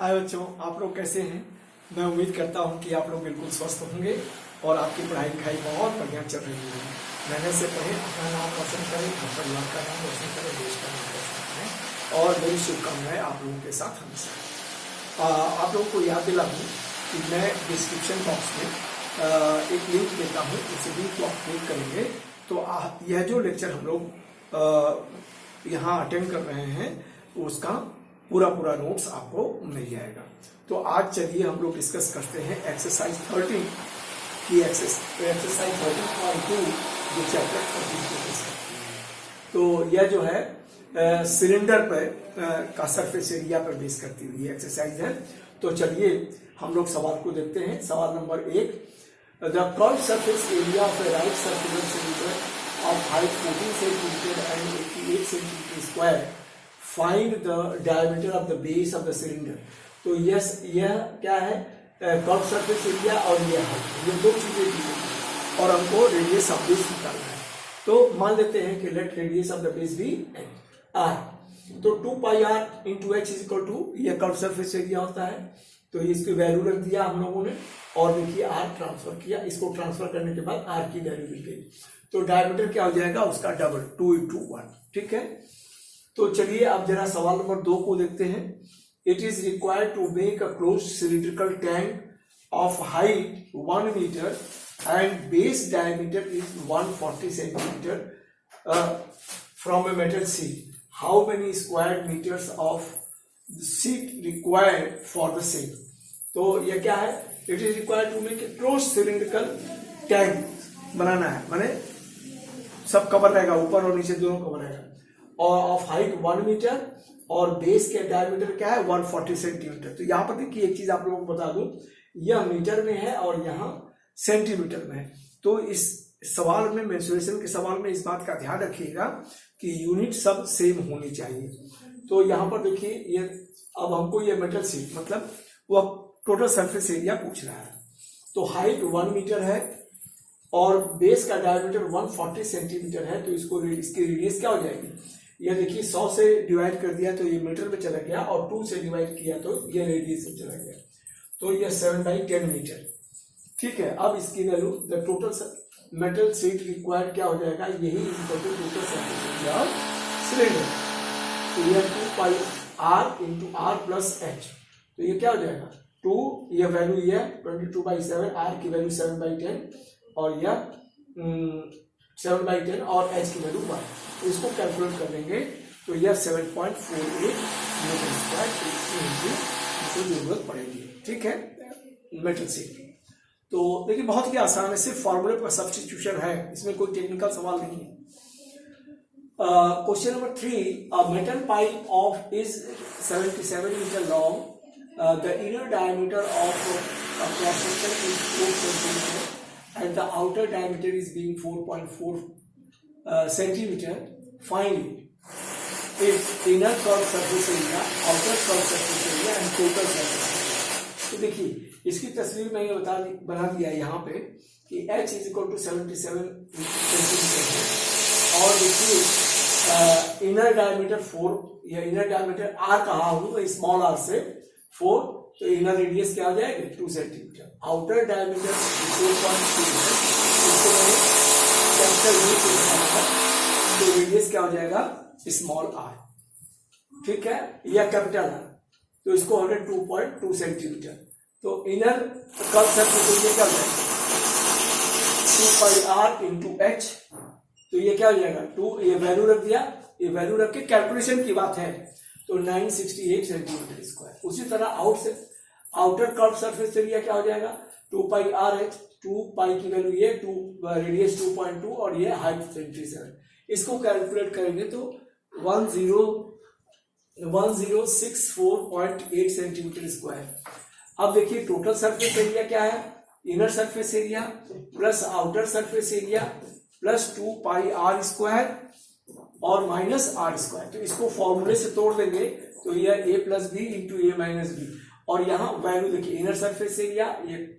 हाय बच्चों, आप लोग कैसे हैं। मैं उम्मीद करता हूं कि आप लोग बिल्कुल स्वस्थ होंगे और आपकी पढ़ाई लिखाई बहुत बढ़िया चल रही है। मेहनत से पढ़ें, अपना नाम रोशन करें, अपने परिवार का नाम रोशन करें, देश का नाम रोशन करें और मेरी शुभकामनाएं आप लोगों के साथ हमेशा। आप लोगों को याद दिला दूँ कि मैं डिस्क्रिप्शन बॉक्स में एक लिंक देता हूँ, उस लिंक को आप क्लिक करेंगे तो यह जो लेक्चर हम लोग यहाँ अटेंड कर रहे हैं उसका पूरा नोट्स आपको मिल जाएगा। तो आज चलिए हम लोग डिस्कस करते हैं एक्सरसाइज 13 की एक्सरसाइज 13.2 जो चैप्टर 13 को डिस्कस करते हैं। तो यह जो है सिलेंडर पर का सरफेस एरिया पर बेस करती हुई एक्सरसाइज है। तो चलिए हम लोग सवाल को देखते हैं। सवाल number 1, the curved surface area of A right circular cylinder of height 14 centimetre and 88 centimetre square, find the diameter of the base of the cylinder. तो यह क्या है, कर्व सरफेस एरिया और यह हाइट, ये दो चीजें दी गई हैं और हमको रेडियस ऑफ बेस निकालना है। तो मान लेते हैं कि let radius of the base भी r, तो 2 pi r into H is equal to यह कर्व सरफेस एरिया होता है। तो इसकी वैल्यू रख दिया हम लोगों ने और देखिए r ट्रांसफर किया, इसको ट्रांसफर करने के बाद r की वैल्यू मिल गई। तो डायमीटर क्या हो जाएगा, उसका डबल 2 into 1। ठीक है, तो चलिए अब जरा सवाल नंबर 2 को देखते हैं। It is required to make a close cylindrical tank of height 1 metre and base diameter is 140 centimetre from a metal sheet. How many square metres of sheet required for the same. तो यह क्या है, it is required to make a close cylindrical tank बनाना है, माने सब cover रहेगा, ऊपर और नीचे दोनों कवर रहेगा, और ऑफ हाइट 1 मीटर और बेस के डायमीटर क्या है 140 सेंटीमीटर। तो यहाँ पर देखिए एक चीज आप लोगों को बता दूं, यह मीटर में है और यहाँ सेंटीमीटर में है। तो इस सवाल में, मेंसुरेशन के सवाल में इस बात का ध्यान रखिएगा कि यूनिट सब सेम होनी चाहिए। तो यहाँ पर देखिए ये अब हमको ये मेटल शीट मतलब वह टोटल सरफेस एरिया पूछ रहा है। तो हाइट 1 मीटर है और बेस का डायमीटर 140 सेंटीमीटर है। तो इसकी रेडियस क्या हो जाएगी, ये देखिए 100 से डिवाइड कर दिया तो ये मीटर में चला गया और 2 से डिवाइड किया तो ये रेडियस में चला गया, तो ये 7/10 मीटर। ठीक है, अब इसकी value the total metal sheet required क्या हो जाएगा, यही total surface area of cylinder. तो ये 2 pi r into r plus h, तो ये क्या हो जाएगा 2, ये वैल्यू ये 22/7, r की वैल्यू 7/10 और यह 7/10 और h की वैल्यू 1। इसको कैलकुलेट कर लेंगे तो यह 7.48 मीटर स्क्वायर की जरूरत पड़ेगी। ठीक है, मेटल शीट। तो देखिए बहुत ही आसान है, सिर्फ फॉर्मूले पर सब्स्टिट्यूशन है, इसमें कोई टेक्निकल सवाल नहीं है। Question number 3, a metal pipe of is 77 metre long, the inner diameter of cross section is 4 centimetre and the outer diameter is being 4.4 centimetre. Find if inner curve surface area, outer curve surface area and total surface area. तो देखिए इसकी तस्वीर मैंने बना दिया यहाँ पे कि h is equal to 77 centimetre है और देखिए इनर डायमीटर 4, या इनर डायमीटर r कहा हूँ स्मॉल r से 4, तो इनर रेडियस क्या हो जाएगा 2 सेंटीमीटर। आउटर डायमीटर 4.2 है, इसको मैंने कैपिटल V से लिखा है, तो रेडियस क्या हो जाएगा स्मॉल r। ठीक है, यह कैपिटल r, तो इसको हो गया 2.2 सेंटीमीटर। तो इनर कर्व सरफेस एरिया क्या हो जाएगा 2 पाई r इंटू h, तो ये क्या हो जाएगा 2, ये वैल्यू रख दिया, ये वैल्यू रख के कैलकुलेशन की बात है, तो 968 सेंटीमीटर स्क्वायर। उसी तरह आउटर कर्व सरफेस एरिया क्या हो जाएगा 2 पाई r h, 2 पाई की वैल्यू ये 2, रेडियस 2.2 और ये हाइट 27। इसको कैलकुलेट करेंगे तो 1064.8 सेंटीमीटर स्क्वायर। अब देखिए टोटल सरफेस एरिया क्या है, inner surface area plus outer surface area plus 2 pi r square और माइनस r स्क्वायर। तो इसको फॉर्मूले से तोड़ देंगे तो यह a plus B into A minus B, और यहाँ वैल्यू देखिए इनर सरफेस एरिया, ये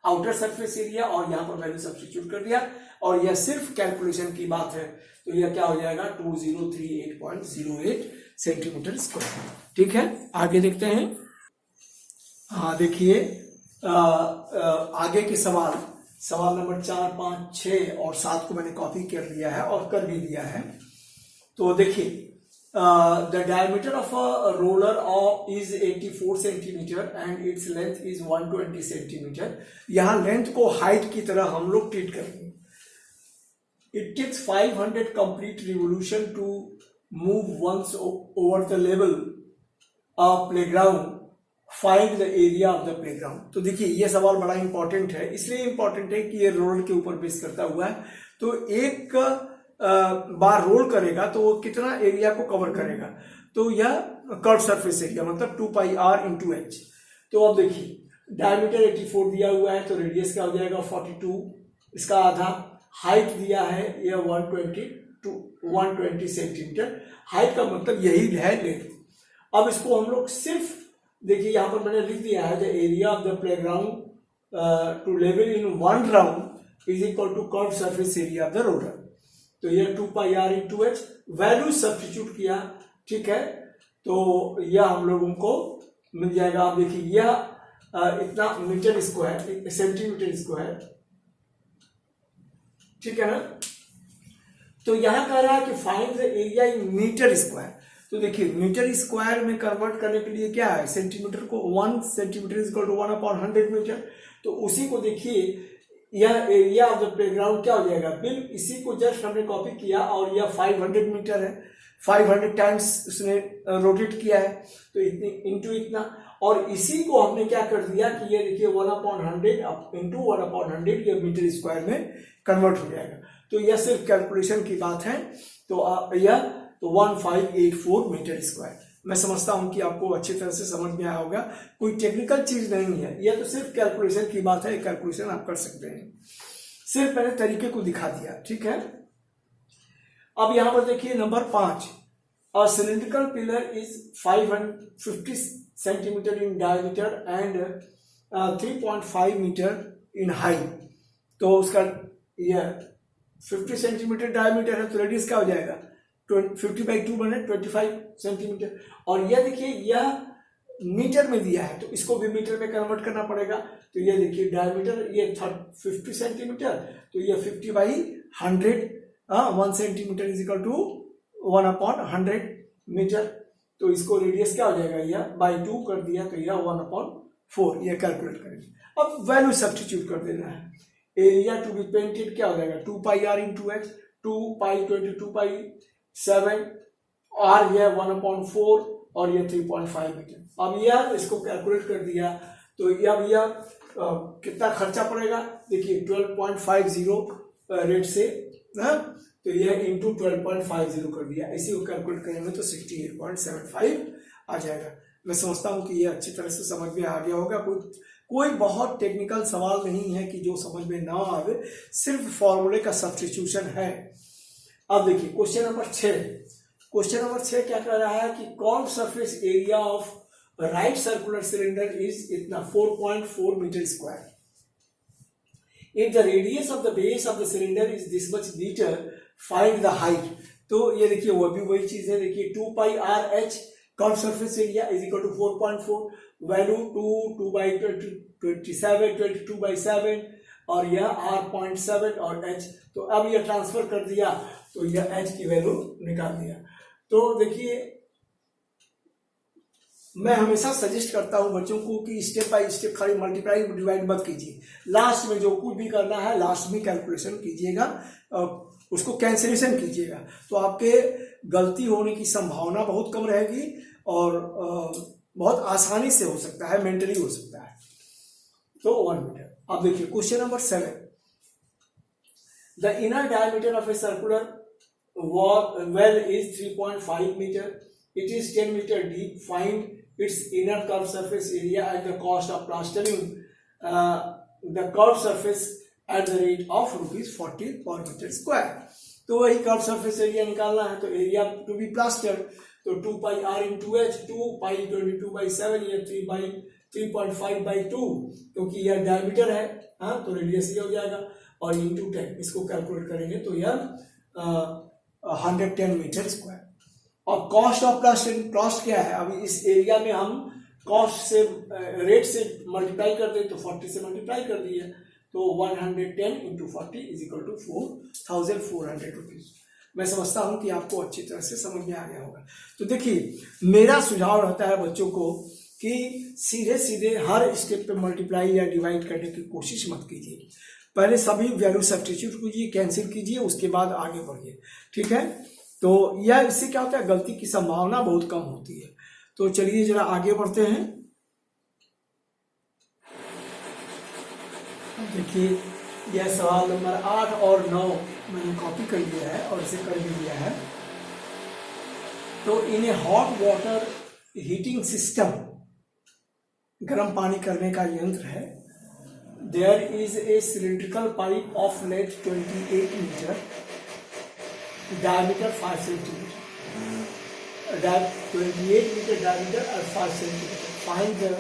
आउटर सरफेस एरिया और यहाँ पर वैल्यू सब्स्टिट्यूट कर दिया और यह सिर्फ कैलकुलेशन की बात है। तो यह क्या हो जाएगा 2038.08 सेंटीमीटर स्क्वायर। ठीक है, आगे देखते हैं। हाँ देखिए, आगे के सवाल नंबर 4, 5, 6 और 7 को मैंने कॉपी कर लिया है और कर भी दिया है। तो देखिए, the diameter of a roller is 84 centimetre and its length is 120 centimetre. यहाँ लेंथ को हाइट की तरह हम लोग ट्रीट करेंगे। It takes 500 complete revolution to move once over the level of playground, find the area of the playground. तो देखिए, यह सवाल बड़ा इंपॉर्टेंट है, इसलिए इंपॉर्टेंट है कि ये रोल के ऊपर बेस करता हुआ है। तो एक बार रोल करेगा तो वो कितना एरिया को कवर करेगा, तो यह कर्व सरफेस एरिया मतलब 2 पाई r इंटू एच। तो अब देखिए, डायमीटर 84 दिया हुआ है, तो रेडियस क्या हो जाएगा 42, इसका आधा। हाइट दिया है यह 120 सेंटीमीटर। हाइट का मतलब यही है लेंथ। अब इसको हम लोग सिर्फ देखिए, यहां पर मैंने लिख दिया है the area of the playground to level in one round is equal to curve surface area of the roller. तो यह 2 pi r into H, value substitute किया। ठीक है, तो यह हम लोगों को मिल जाएगा। आप देखिए, यह इतना मीटर स्क्वायर, सेंटीमीटर स्क्वायर। ठीक है ना। तो यहां कह रहा है कि find the area in metre square. तो देखिए, मीटर स्क्वायर में कन्वर्ट करने के लिए क्या है, सेंटीमीटर को 1 centimetre is equal to 1/100 metre. तो उसी को देखिए, यह एरिया ऑफ द प्लेग्राउंड क्या हो जाएगा, बिल इसी को जस्ट हमने कॉपी किया और यह 500 मीटर है। 500 टाइम्स उसने रोटेट किया है, तो इतनी इंटू इतना। और इसी को हमने क्या कर दिया कि ये देखिए 1/100 इंटू 1/100 ये मीटर स्क्वायर में कन्वर्ट हो जाएगा। तो यह सिर्फ कैलकुलेशन की बात है। तो यह 1584 मीटर स्क्वायर। मैं समझता हूं कि आपको अच्छी तरह से समझ में आया होगा, कोई टेक्निकल चीज नहीं है, यह तो सिर्फ कैलकुलेशन की बात है। कैलकुलेशन आप कर सकते हैं, सिर्फ मैंने तरीके को दिखा दिया। ठीक है, अब यहां पर देखिए number 5, a cylindrical pillar is 550 centimetre in diameter and 3.5 metre in height. तो उसका यह 50 सेंटीमीटर डायमीटर है, तो रेडियस क्या हो जाएगा 50/2 बने 25 सेंटीमीटर। और यह देखिए, यह मीटर में दिया है, तो इसको भी मीटर में कन्वर्ट करना पड़ेगा। तो यह देखिए, डायमीटर ये 50 सेंटीमीटर, तो यह 50/100, 1 centimetre is equal to 1/100 metre. तो इसको रेडियस क्या हो जाएगा, यह बाई 2 कर दिया, तो यह 1/4 यह कैलकुलेट करेंगे। अब वैल्यू सब्स्टिट्यूट कर देना है। एरिया टू बी पेंटेड क्या हो जाएगा 2 पाई r इंटू एच, 2 पाई 22 पाई 7 r यह 1/4 और यह 3.5 मीटर। अब यह इसको कैलकुलेट कर दिया, तो अब यह कितना खर्चा पड़ेगा देखिए 12.50 रेट से, तो यह इंटू 12.50 कर दिया। इसी को कैलकुलेट करेंगे तो 68.75 आ जाएगा। मैं समझता हूं कि यह अच्छी तरह से समझ में आ गया होगा। कोई बहुत टेक्निकल सवाल नहीं है कि जो समझ में ना आवे, सिर्फ फॉर्मूले का सब्स्टिट्यूशन है। अब देखिए क्वेश्चन नंबर 6। क्वेश्चन नंबर 6 क्या कह रहा है कि curve surface area of right circular cylinder is इतना 4.4 metre square. If the radius of the base of the cylinder is this much metre, find the height. तो ये देखिए, वो भी वही चीज है। देखिए 2 pi r h curve surface area is equal to 4.4, value 2/27, 22/7 और यह r.7 और h। तो अब यह ट्रांसफर कर दिया, तो यह h की वैल्यू निकाल दिया। तो देखिए, मैं हमेशा सजेस्ट करता हूं बच्चों को कि स्टेप बाय स्टेप खाली मल्टीप्लाई डिवाइड मत कीजिए। लास्ट में जो कुछ भी करना है लास्ट में कैलकुलेशन कीजिएगा, उसको कैंसिलेशन कीजिएगा, तो आपके गलती होने की संभावना बहुत कम रहेगी और बहुत आसानी से हो सकता है, मेंटली हो सकता है। तो 1 मीटर। अब देखिए question number 7। The inner diameter of a circular well is 3.5 meter. It is 10 meter deep. Find its inner curved surface area at the cost of plastering the curved surface at the rate of ₹40 per meter square. तो वही curve surface area निकालना है, तो area to be plaster, तो 2 pi r into h, 2 पाई 22/7 या 3.5/2, क्योंकि यह diameter है, हाँ, तो रेडियस ये हो जाएगा, और इंटू 10 इसको कैलकुलेट करेंगे तो यह 110 मीटर स्क्वायर। और कॉस्ट ऑफ प्लास्टरिंग, कॉस्ट क्या है, अभी इस एरिया में हम कॉस्ट से रेट से मल्टीप्लाई कर दे तो 40 से मल्टीप्लाई कर दिए, तो 110 into 40 is equal to 4,400 rupees. मैं समझता हूं कि आपको अच्छी तरह से समझ में आ गया होगा। तो देखिए, मेरा सुझाव रहता है बच्चों को कि सीधे सीधे हर स्टेप पे मल्टीप्लाई या डिवाइड करने की कोशिश मत कीजिए। पहले सभी वैल्यू सब्स्टिट्यूट कीजिए, कैंसिल कीजिए, उसके बाद आगे बढ़िए, ठीक है। तो यह इससे क्या होता है, गलती की संभावना बहुत कम होती है। तो चलिए जरा आगे बढ़ते हैं। देखिए, यह सवाल नंबर 8 और 9 मैंने कॉपी कर लिया है और इसे कर भी लिया है। तो in a hot water heating system, गर्म पानी करने का यंत्र है, there is a cylindrical pipe of length 28 metre, diameter 5 centimeter, 28 meter diameter और 5 centimeter. Find the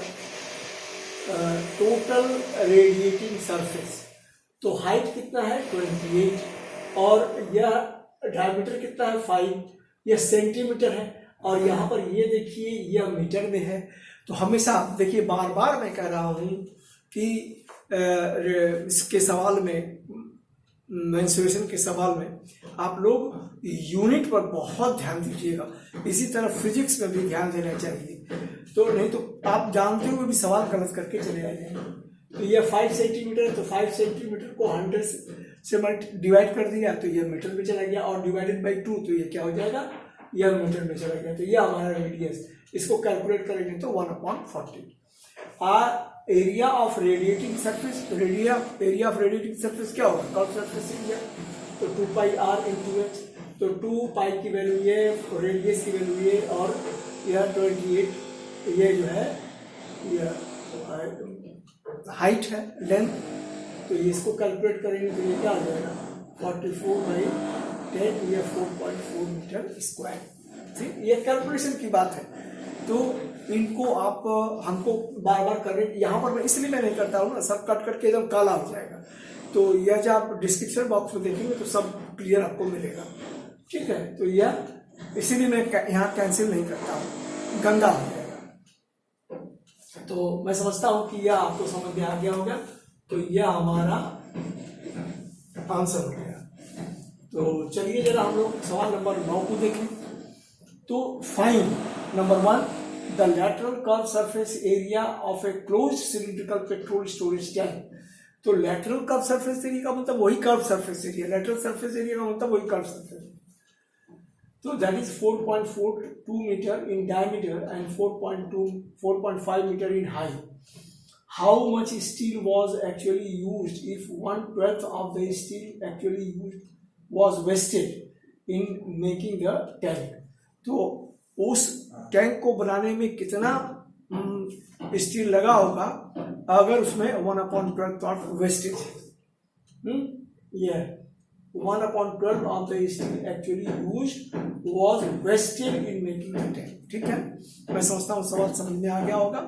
total radiating surface. तो हाइट कितना है 28 और यह डायमीटर कितना है 5, यह सेंटीमीटर है और यहाँ पर ये देखिए यह मीटर में है। तो हमेशा देखिए, बार बार मैं कह रहा हूँ कि इसके सवाल में, मेंसुरेशन के सवाल में आप लोग यूनिट पर बहुत ध्यान दीजिएगा। इसी तरह फिजिक्स में भी ध्यान देना चाहिए, तो नहीं तो आप जानते हुए भी सवाल गलत करके चले आएंगे। तो यह 5 सेंटीमीटर है, तो 5 सेंटीमीटर को 100 से डिवाइड कर दिया तो यह मीटर में चला गया, और डिवाइडेड बाई 2 तो यह क्या हो जाएगा, यह मीटर में चला गया। तो यह हमारा रेडियस, इसको कैलकुलेट करेंगे तो 1/40। Area of radiating surface, area of radiating surface क्या होगा, कर्व सरफेस एरिया, तो 2 पाई r इंटू एच। तो 2 पाई की वैल्यू ये, रेडियस की वैल्यू ये, और यह 28 ये जो है यह हाइट है, लेंथ। तो इसको कैलकुलेट करेंगे तो ये क्या आ जाएगा 44/10, ये 4.4 मीटर स्क्वायर। ठीक, ये कैलकुलेशन की बात है। तो इनको आप हमको बार बार करने, यहाँ पर मैं इसलिए मैं नहीं करता हूँ ना, सब कट करके एकदम काला हो जाएगा। तो यह जब आप डिस्क्रिप्शन बॉक्स में देखेंगे तो सब क्लियर आपको मिलेगा, ठीक है। तो यह इसीलिए मैं यहाँ कैंसिल नहीं करता हूँ, गंदा हो जाएगा। तो मैं समझता हूँ कि यह आपको समझ में आ गया होगा। तो यह हमारा आंसर हो गया। तो चलिए जरा हम लोग सवाल नंबर 9 को देखें। तो find number 1 the lateral curve surface area of a closed cylindrical petrol storage tank. तो लैटरल कर्व सरफेस एरिया का मतलब वही curve surface area, lateral surface area का मतलब वही कर्व सरफेस। तो that is 4.42 metre in diameter and 4.5 metre in height. How much steel was actually used if 1/12 of the steel actually used was wasted in making the tank? तो उस tank को बनाने में कितना स्टील लगा होगा अगर उसमें 1/12 वेस्टेज है। ये 1/12 of the steel actually used was wasted in making the tank। ठीक है, मैं समझता हूँ सवाल समझ में आ गया होगा।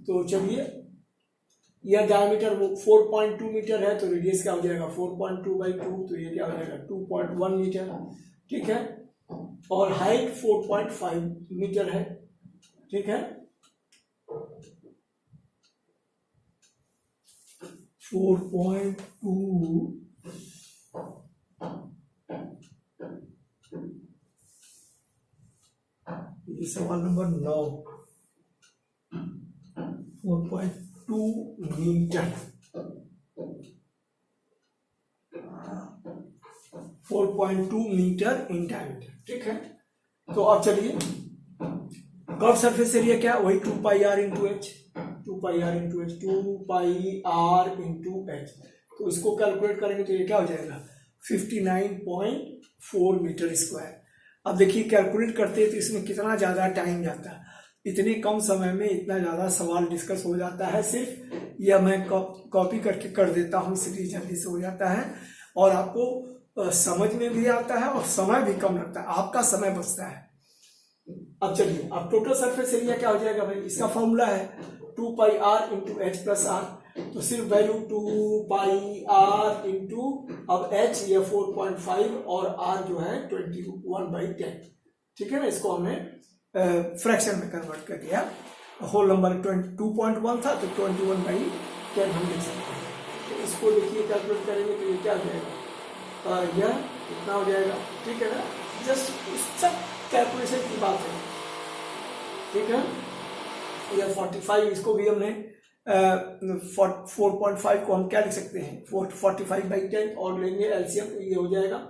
तो चलिए, यह डायमीटर 4.2 मीटर है, तो रेडियस क्या हो जाएगा 4.2/2, तो ये क्या हो जाएगा 2.1 मीटर। ठीक है, और हाइट 4.5 मीटर है। ठीक है, 4.2 ये सवाल number 9। 4.2 metre, 4.2 metre in diameter. ठीक है, तो अब चलिए, कर्व सरफेस एरिया क्या, वही 2 pi r into h, 2 pi r into h, 2 pi r into h. तो इसको कैलकुलेट करेंगे तो ये क्या हो जाएगा 59.4 मीटर स्क्वायर। अब देखिए, कैलकुलेट करते हैं तो इसमें कितना ज्यादा टाइम जाता है, इतने कम समय में इतना ज्यादा सवाल डिस्कस हो जाता है। सिर्फ यह मैं कॉपी करके कर देता हूँ, इसलिए जल्दी से हो जाता है और आपको समझ में भी आता है और समय भी कम लगता है, आपका समय बचता है। अब चलिए, अब टोटल सरफेस एरिया क्या हो जाएगा भाई, इसका फॉर्मूला है 2 pi r into h plus r. तो सिर्फ वैल्यू 2 पाई आर इंटू, अब एच ये 4.5 और आर जो है 21/10। ठीक है ना, इसको हमने फ्रैक्शन में कन्वर्ट कर दिया। होल नंबर 2.1 था तो 21/10 हम लिख सकते हैं। तो इसको देखिए कैलकुलेट करेंगे तो ये क्या हो जाएगा, यह कितना हो जाएगा, ठीक है ना, जस्ट इस सब कैलकुलेशन की बात है, ठीक है। यह 45, इसको भी हमने 4.5 को हम क्या लिख सकते हैं, 45/10 और लेंगे एलसीएम, ये हो जाएगा।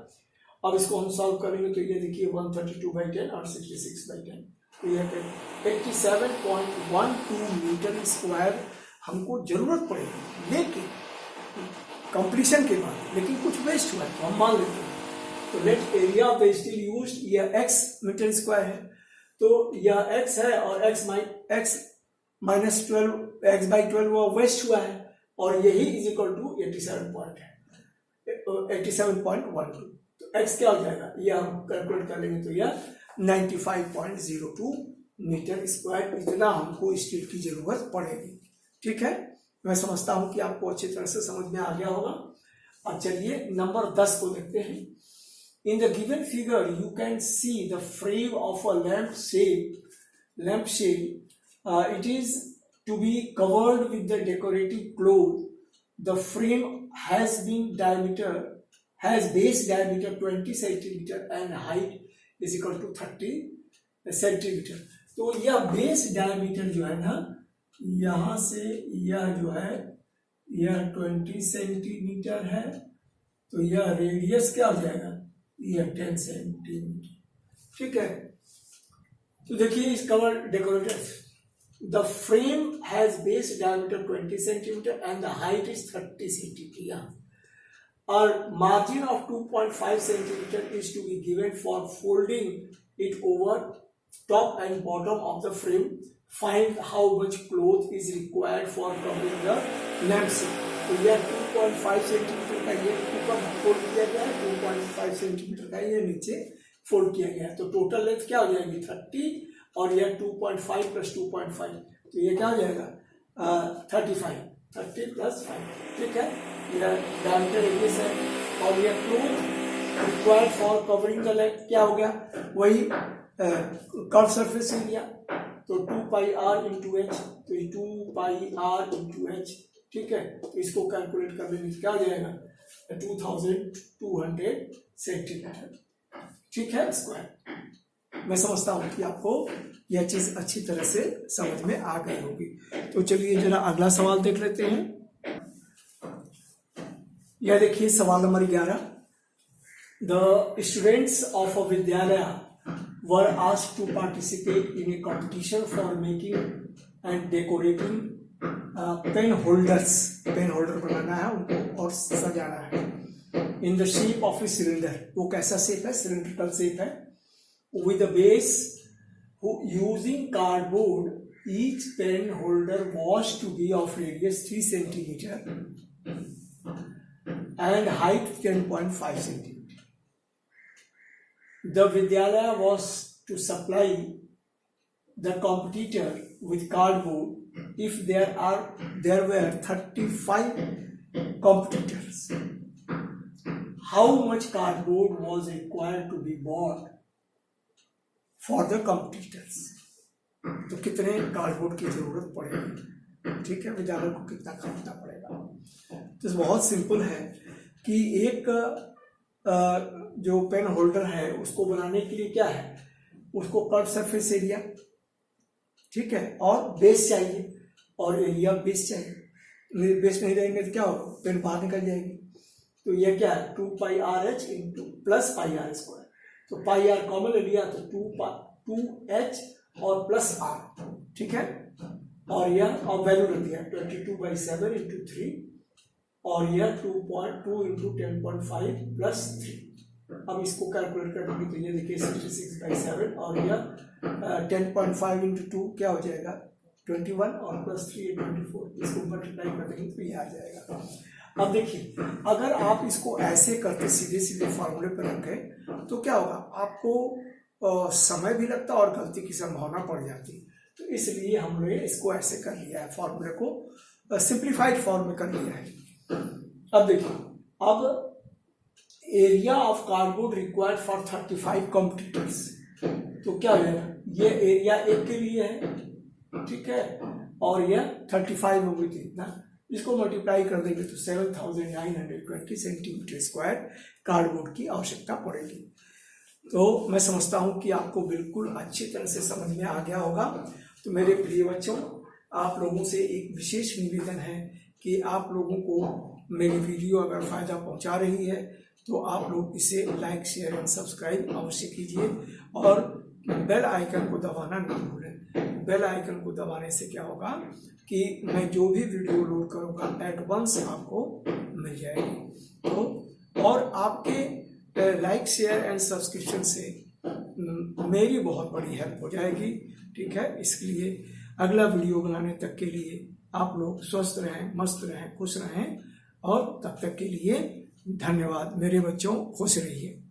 अब इसको हम सॉल्व करेंगे तो ये देखिए 132/10 और 66/10, तो ये 87.12 मीटर स्क्वायर हमको जरूरत पड़ेगी, लेकिन कंप्लीशन के बाद लेकिन कुछ वेस्ट हुआ है तो हम मान लेते हैं। तो net area of the steel used, यह x मीटर स्क्वायर है, तो यह x है और x -12 वो वेस्ट हुआ है, और यही इज इक्वल टू 87.12। तो x क्या हो जाएगा, यह हम कैलकुलेट कर लेंगे तो यह 95.02 मीटर स्क्वायर, इतना हमको स्टील की जरूरत पड़ेगी, ठीक है। मैं समझता हूं कि आपको अच्छी तरह से समझ में आ गया होगा। अब चलिए नंबर 10 को देखते हैं। In the given figure you can see the frame of a lamp shade, it is to be covered with the decorative cloth. The frame has base diameter 20 centimeter and height is equal to 30 centimeter. तो यह base diameter जो है ना, यहां से यह जो है यह 20 सेंटीमीटर है, तो यह रेडियस क्या हो जाएगा, यह 10 सेंटीमीटर, ठीक है। तो देखिए इस cover decorated, the frame has base diameter 20 centimeter and the height is 30 centimeter. Our margin of 2.5 centimeter is to be given for folding it over top and bottom of the frame. Find how much cloth is required for covering the lampshade. तो यह 2.5 centimetre का ये ऊपर fold किया गया है, 2.5 centimetre का ये नीचे फोल्ड किया गया है, तो टोटल लेंथ क्या हो जाएगी 30, और यह 2.5 + 2.5, तो ये क्या हो जाएगा 35, 30 + 5, ठीक है। यह डायमीटर रेडियस है, और यह cloth required for covering the lamp क्या हो गया, वही कर्व सरफेस एरिया, तो 2πr × h, तो ये 2πr × h, ठीक है। तो इसको कैलकुलेट करने में क्या हो जाएगा 2200 सेंटीमीटर, ठीक है स्क्वायर। मैं समझता हूं कि आपको यह चीज अच्छी तरह से समझ में आ गई होगी। तो चलिए जरा अगला सवाल देख लेते हैं। यह देखिए सवाल नंबर 11। द स्टूडेंट्स ऑफ अ विद्यालय were asked to participate in a competition for making and decorating pen holders. Pen holder बनाना है उनको और सजाना है in the shape of a cylinder. वो कैसा शेप है, सिलेंड्रिकल शेप है। with a base using cardboard, each pen holder was to be of radius 3 centimeter and height 10.5 centimeter. The Vidyalaya was to supply the competitor with cardboard if there were 35 competitors. How much cardboard was required to be bought for the competitors? तो कितने cardboard की जरूरत पड़ेगी, ठीक है, विद्यालय को कितना खरीदना पड़ेगा। तो बहुत सिंपल है कि एक जो पेन होल्डर है उसको बनाने के लिए क्या है, उसको कर्व सरफेस एरिया, ठीक है, और बेस चाहिए, और एरिया बेस चाहिए। बेस नहीं रहेंगे तो क्या होगा, पेन बाहर निकल जाएगी। तो यह क्या है 2πrh + πr²। तो πr कॉमन ले लिया तो 2h और +r, ठीक है, और यह और वैल्यू रख दिया 22/7 × 3, और यह 2.2 × 10.5 + 3। अब इसको कैलकुलेट करेंगे तो ये देखिए 66/7, और यह 10.5 × 2 क्या हो जाएगा 21, और +3 24। इसको मल्टीप्लाई कर देंगे तो ये आ जाएगा। अब देखिए अगर आप इसको ऐसे करते सीधे फॉर्मूले पर रखें तो क्या होगा, आपको समय भी लगता और गलती की संभावना पड़ जाती। तो इसलिए हमने इसको ऐसे कर लिया है, फॉर्मूले को सिंप्लीफाइड फॉर्म में कर लिया है। अब देखिए, अब area of cardboard required for 35 competitors. तो क्या लेना, ये एरिया 1 के लिए है, ठीक है, और यह 35 होगी तो इतना, इसको मल्टीप्लाई कर देंगे तो 7920 सेंटीमीटर स्क्वायर कार्डबोर्ड की आवश्यकता पड़ेगी। तो मैं समझता हूं कि आपको बिल्कुल अच्छी तरह से समझ में आ गया होगा। तो मेरे प्रिय बच्चों, आप लोगों से एक विशेष निवेदन है कि आप लोगों को मेरी वीडियो अगर फायदा पहुंचा रही है तो आप लोग इसे लाइक, शेयर एंड सब्सक्राइब अवश्य कीजिए और बेल आइकन को दबाना ना भूलें। बेल आइकन को दबाने से क्या होगा कि मैं जो भी वीडियो लोड करूँगा एट वंस आपको मिल जाएगी। तो और आपके लाइक, शेयर एंड सब्सक्रिप्शन से मेरी बहुत बड़ी हेल्प हो जाएगी, ठीक है। इसलिए अगला वीडियो बनाने तक के लिए आप लोग स्वस्थ रहें, मस्त रहें, खुश रहें और तब तक के लिए धन्यवाद। मेरे बच्चों, खुश रहिए।